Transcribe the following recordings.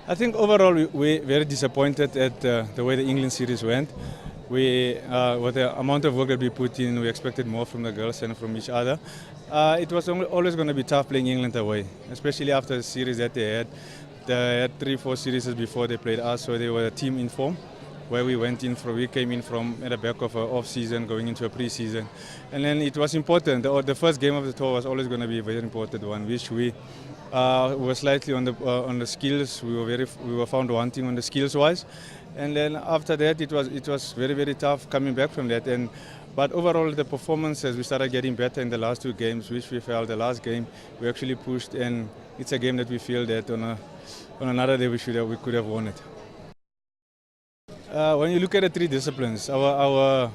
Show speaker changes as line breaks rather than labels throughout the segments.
I think overall we're very disappointed at the way the England series went. With the amount of work that we put in, we expected more from the girls and from each other. It was always going to be tough playing England away, especially after the series that they had. They had 3-4 series before they played us, so they were a team in form. Where we came in from at the back of an off-season, going into a pre-season, and then it was important. The first game of the tour was always going to be a very important one, which we were slightly on the skills. We were found wanting on the skills-wise, and then after that it was very tough coming back from that. But overall the performances, we started getting better in the last two games, which we felt the last game we actually pushed, and it's a game that we feel that on another day we could have won it. When you look at the three disciplines, our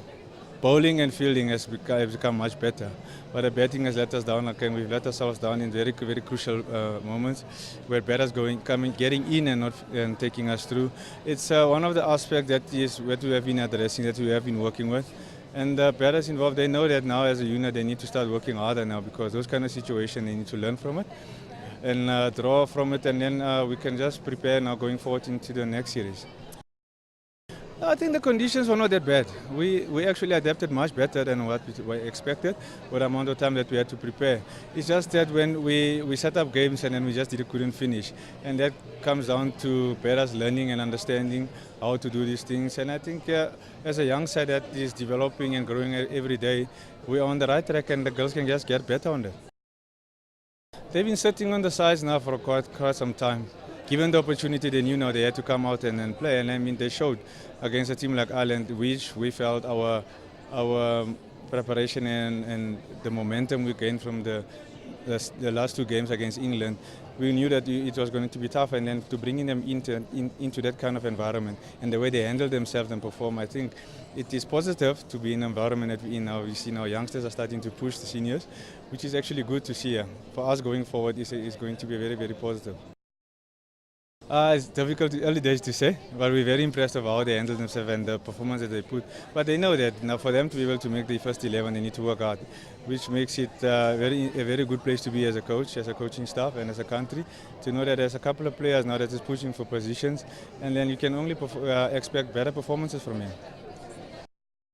bowling and fielding has become much better, but the batting has let us down. Again, we've let ourselves down in very crucial moments where batters getting in and taking us through. It's one of the aspects that we have been addressing, that we have been working with. And the batters involved, they know that now as a unit they need to start working harder now, because those kind of situations they need to learn from it and draw from it, and then we can just prepare now going forward into the next series. I think the conditions were not that bad. We actually adapted much better than what we expected with the amount of time that we had to prepare. It's just that when we set up games and then we just couldn't finish. And that comes down to batters learning and understanding how to do these things. And I think as a young side that is developing and growing every day, we're on the right track and the girls can just get better on that. They've been sitting on the sides now for quite some time. Given the opportunity, they knew now they had to come out and play, and I mean they showed against a team like Ireland, which we felt our preparation and the momentum we gained from the last two games against England. We knew that it was going to be tough, and then to bring them into that kind of environment and the way they handle themselves and perform, I think it is positive to be in an environment that we're in now. We see now youngsters are starting to push the seniors, which is actually good to see. For us going forward, it's going to be very positive. It's difficult, early days to say, but we're very impressed of how they handle themselves and the performance that they put. But they know that now for them to be able to make the first 11, they need to work hard, which makes it a very good place to be as a coach, as a coaching staff, and as a country. To know that there's a couple of players now that is pushing for positions, and then you can only expect better performances from here.